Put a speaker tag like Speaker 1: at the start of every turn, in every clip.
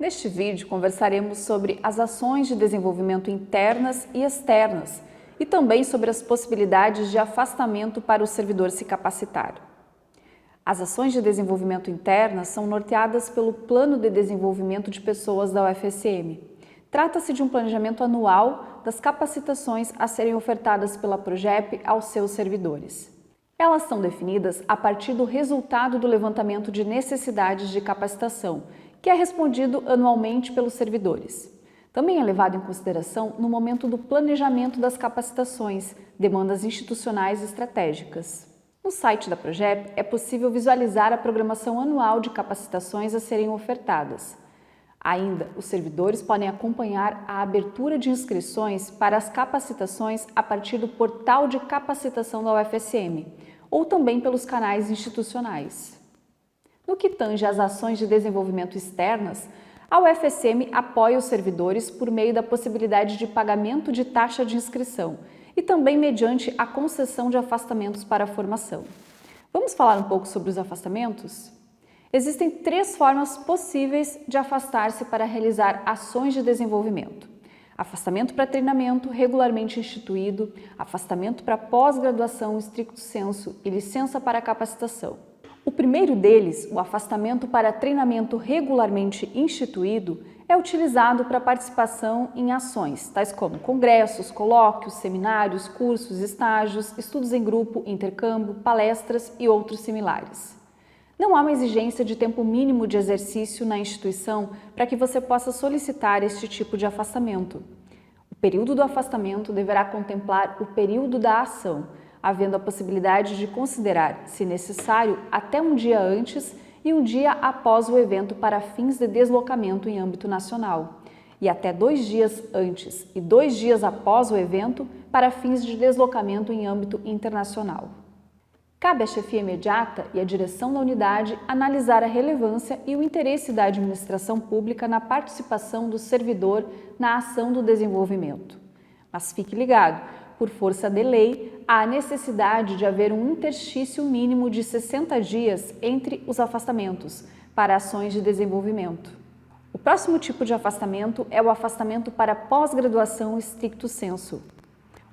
Speaker 1: Neste vídeo, conversaremos sobre as ações de desenvolvimento internas e externas e também sobre as possibilidades de afastamento para o servidor se capacitar. As ações de desenvolvimento internas são norteadas pelo Plano de Desenvolvimento de Pessoas da UFSM. Trata-se de um planejamento anual das capacitações a serem ofertadas pela Progep aos seus servidores. Elas são definidas a partir do resultado do levantamento de necessidades de capacitação, que é respondido anualmente pelos servidores. Também é levado em consideração no momento do planejamento das capacitações, demandas institucionais e estratégicas. No site da Progep é possível visualizar a programação anual de capacitações a serem ofertadas. Ainda, os servidores podem acompanhar a abertura de inscrições para as capacitações a partir do portal de capacitação da UFSM ou também pelos canais institucionais. No que tange às ações de desenvolvimento externas, a UFSM apoia os servidores por meio da possibilidade de pagamento de taxa de inscrição e também mediante a concessão de afastamentos para a formação. Vamos falar um pouco sobre os afastamentos? Existem 3 formas possíveis de afastar-se para realizar ações de desenvolvimento: afastamento para treinamento regularmente instituído, afastamento para pós-graduação stricto sensu e licença para capacitação. O primeiro deles, o afastamento para treinamento regularmente instituído, é utilizado para participação em ações, tais como congressos, colóquios, seminários, cursos, estágios, estudos em grupo, intercâmbio, palestras e outros similares. Não há uma exigência de tempo mínimo de exercício na instituição para que você possa solicitar este tipo de afastamento. O período do afastamento deverá contemplar o período da ação, havendo a possibilidade de considerar, se necessário, até um dia antes e um dia após o evento para fins de deslocamento em âmbito nacional, e até 2 dias antes e 2 dias após o evento para fins de deslocamento em âmbito internacional. Cabe à chefia imediata e à direção da unidade analisar a relevância e o interesse da administração pública na participação do servidor na ação do desenvolvimento. Mas fique ligado, por força de lei, há a necessidade de haver um interstício mínimo de 60 dias entre os afastamentos para ações de desenvolvimento. O próximo tipo de afastamento é o afastamento para pós-graduação stricto sensu.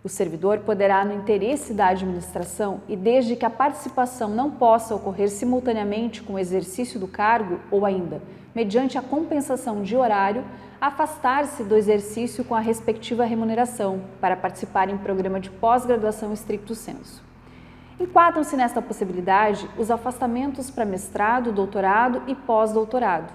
Speaker 1: O servidor poderá, no interesse da administração e desde que a participação não possa ocorrer simultaneamente com o exercício do cargo ou ainda mediante a compensação de horário, afastar-se do exercício com a respectiva remuneração para participar em programa de pós-graduação stricto sensu. Enquadram-se nesta possibilidade os afastamentos para mestrado, doutorado e pós-doutorado.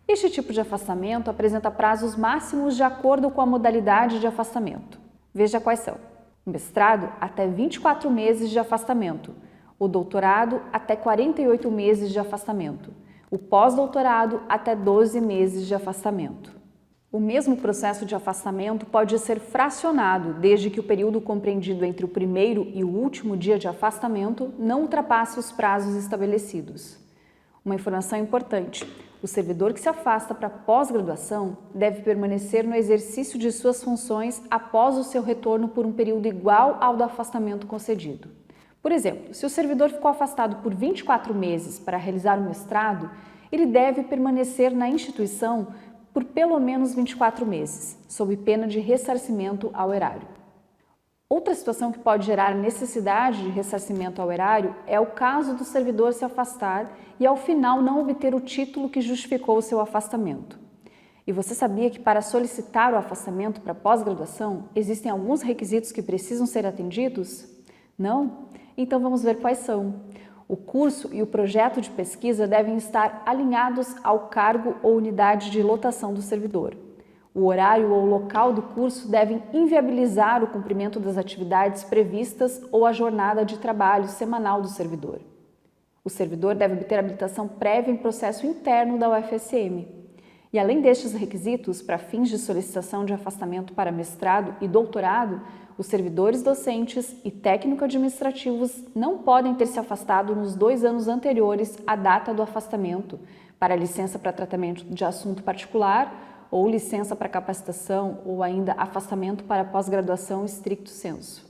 Speaker 1: Este tipo de afastamento apresenta prazos máximos de acordo com a modalidade de afastamento. Veja quais são: o mestrado, até 24 meses de afastamento, o doutorado, até 48 meses de afastamento, o pós-doutorado, até 12 meses de afastamento. O mesmo processo de afastamento pode ser fracionado, desde que o período compreendido entre o primeiro e o último dia de afastamento não ultrapasse os prazos estabelecidos. Uma informação importante: o servidor que se afasta para pós-graduação deve permanecer no exercício de suas funções após o seu retorno por um período igual ao do afastamento concedido. Por exemplo, se o servidor ficou afastado por 24 meses para realizar o mestrado, ele deve permanecer na instituição por pelo menos 24 meses, sob pena de ressarcimento ao erário. Outra situação que pode gerar necessidade de ressarcimento ao erário é o caso do servidor se afastar e ao final não obter o título que justificou o seu afastamento. E você sabia que para solicitar o afastamento para pós-graduação existem alguns requisitos que precisam ser atendidos? Não? Então vamos ver quais são. O curso e o projeto de pesquisa devem estar alinhados ao cargo ou unidade de lotação do servidor. O horário ou local do curso devem inviabilizar o cumprimento das atividades previstas ou a jornada de trabalho semanal do servidor. O servidor deve obter habilitação prévia em processo interno da UFSM. E além destes requisitos, para fins de solicitação de afastamento para mestrado e doutorado, os servidores docentes e técnico-administrativos não podem ter se afastado nos 2 anos anteriores à data do afastamento para licença para tratamento de assunto particular ou licença para capacitação ou ainda afastamento para pós-graduação stricto sensu.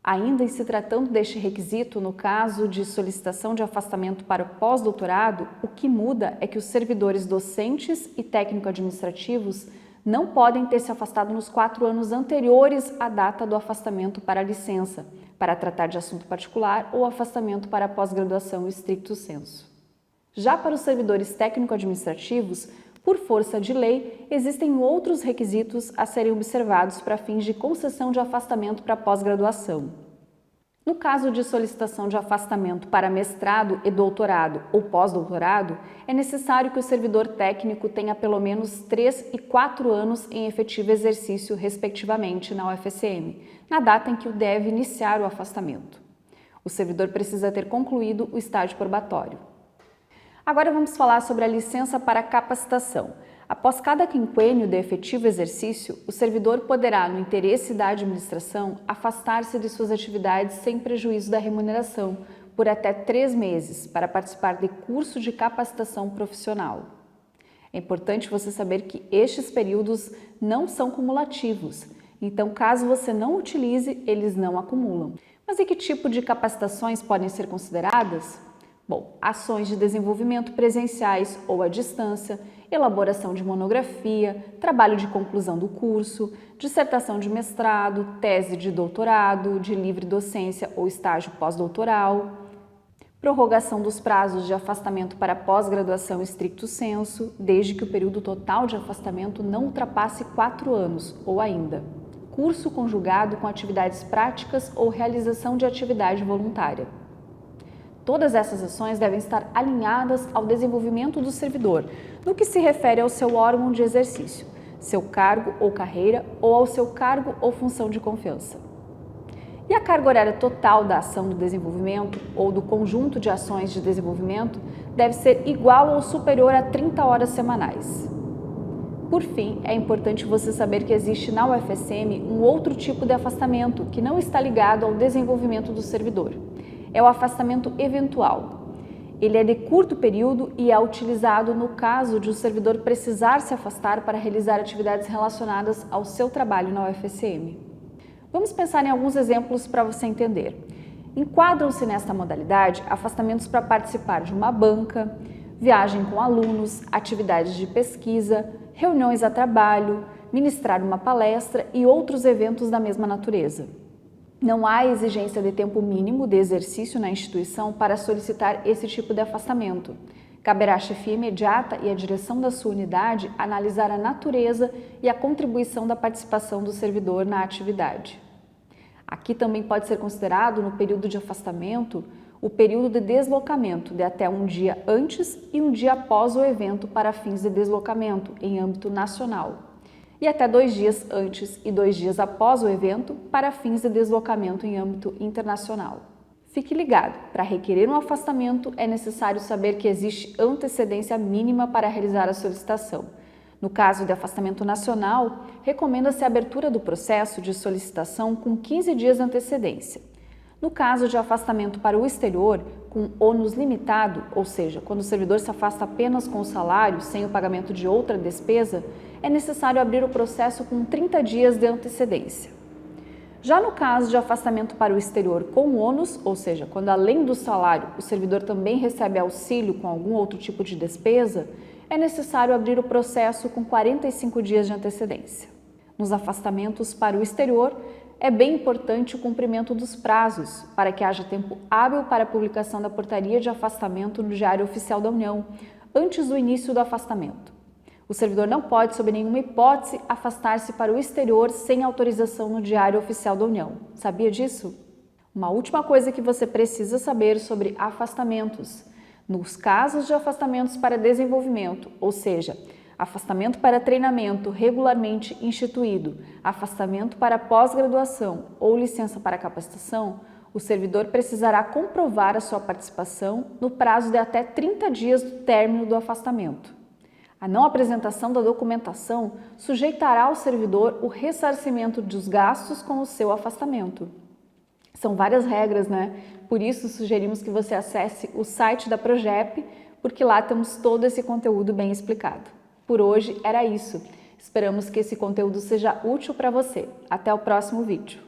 Speaker 1: Ainda em se tratando deste requisito, no caso de solicitação de afastamento para o pós-doutorado, o que muda é que os servidores docentes e técnico-administrativos não podem ter se afastado nos 4 anos anteriores à data do afastamento para a licença, para tratar de assunto particular ou afastamento para a pós-graduação stricto sensu. Já para os servidores técnico-administrativos, por força de lei, existem outros requisitos a serem observados para fins de concessão de afastamento para pós-graduação. No caso de solicitação de afastamento para mestrado e doutorado ou pós-doutorado, é necessário que o servidor técnico tenha pelo menos 3 e 4 anos em efetivo exercício, respectivamente, na UFSM, na data em que o deve iniciar o afastamento. O servidor precisa ter concluído o estágio probatório. Agora vamos falar sobre a licença para capacitação. Após cada quinquênio de efetivo exercício, o servidor poderá, no interesse da administração, afastar-se de suas atividades sem prejuízo da remuneração, por até 3 meses, para participar de curso de capacitação profissional. É importante você saber que estes períodos não são cumulativos, então caso você não utilize, eles não acumulam. Mas e que tipo de capacitações podem ser consideradas? Bom, ações de desenvolvimento presenciais ou à distância, elaboração de monografia, trabalho de conclusão do curso, dissertação de mestrado, tese de doutorado, de livre docência ou estágio pós-doutoral, prorrogação dos prazos de afastamento para pós-graduação stricto sensu, desde que o período total de afastamento não ultrapasse 4 anos, ou ainda, curso conjugado com atividades práticas ou realização de atividade voluntária. Todas essas ações devem estar alinhadas ao desenvolvimento do servidor, no que se refere ao seu órgão de exercício, seu cargo ou carreira ou ao seu cargo ou função de confiança. E a carga horária total da ação do desenvolvimento ou do conjunto de ações de desenvolvimento deve ser igual ou superior a 30 horas semanais. Por fim, é importante você saber que existe na UFSM um outro tipo de afastamento que não está ligado ao desenvolvimento do servidor. É o afastamento eventual. Ele é de curto período e é utilizado no caso de o servidor precisar se afastar para realizar atividades relacionadas ao seu trabalho na UFSM. Vamos pensar em alguns exemplos para você entender. Enquadram-se nesta modalidade afastamentos para participar de uma banca, viagem com alunos, atividades de pesquisa, reuniões a trabalho, ministrar uma palestra e outros eventos da mesma natureza. Não há exigência de tempo mínimo de exercício na instituição para solicitar esse tipo de afastamento. Caberá à chefia imediata e à direção da sua unidade analisar a natureza e a contribuição da participação do servidor na atividade. Aqui também pode ser considerado, no período de afastamento, o período de deslocamento de até um dia antes e um dia após o evento para fins de deslocamento em âmbito nacional, e até 2 dias antes e 2 dias após o evento para fins de deslocamento em âmbito internacional. Fique ligado, para requerer um afastamento é necessário saber que existe antecedência mínima para realizar a solicitação. No caso de afastamento nacional, recomenda-se a abertura do processo de solicitação com 15 dias de antecedência. No caso de afastamento para o exterior, com ônus limitado, ou seja, quando o servidor se afasta apenas com o salário, sem o pagamento de outra despesa, é necessário abrir o processo com 30 dias de antecedência. Já no caso de afastamento para o exterior com ônus, ou seja, quando além do salário o servidor também recebe auxílio com algum outro tipo de despesa, é necessário abrir o processo com 45 dias de antecedência. Nos afastamentos para o exterior, é bem importante o cumprimento dos prazos, para que haja tempo hábil para a publicação da portaria de afastamento no Diário Oficial da União, antes do início do afastamento. O servidor não pode, sob nenhuma hipótese, afastar-se para o exterior sem autorização no Diário Oficial da União. Sabia disso? Uma última coisa que você precisa saber sobre afastamentos. Nos casos de afastamentos para desenvolvimento, ou seja, afastamento para treinamento regularmente instituído, afastamento para pós-graduação ou licença para capacitação, o servidor precisará comprovar a sua participação no prazo de até 30 dias do término do afastamento. A não apresentação da documentação sujeitará ao servidor o ressarcimento dos gastos com o seu afastamento. São várias regras, né? Por isso sugerimos que você acesse o site da Progep, porque lá temos todo esse conteúdo bem explicado. Por hoje era isso. Esperamos que esse conteúdo seja útil para você. Até o próximo vídeo.